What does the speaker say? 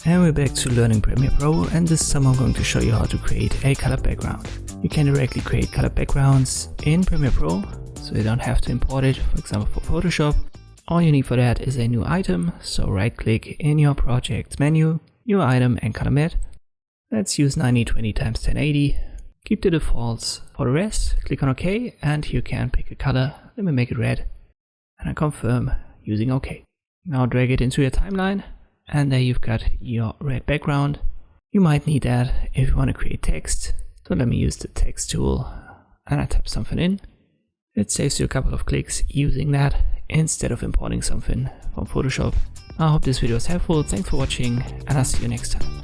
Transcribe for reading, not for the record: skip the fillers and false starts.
And we're back to learning Premiere Pro, and this time I'm going to show you how to create a color background. You can directly create color backgrounds in Premiere Pro, so you don't have to import it, for example for Photoshop. All you need for that is a new item, so right click in your project menu, new item and color matte. Let's use 9020x1080, keep the defaults. For the rest, click on OK and you can pick a color. Let me make it red and I confirm using OK. Now drag it into your timeline. And there you've got your red background. You might need that if you want to create text. So let me use the text tool and I type something in. It saves you a couple of clicks using that instead of importing something from Photoshop. I hope this video was helpful. Thanks for watching and I'll see you next time.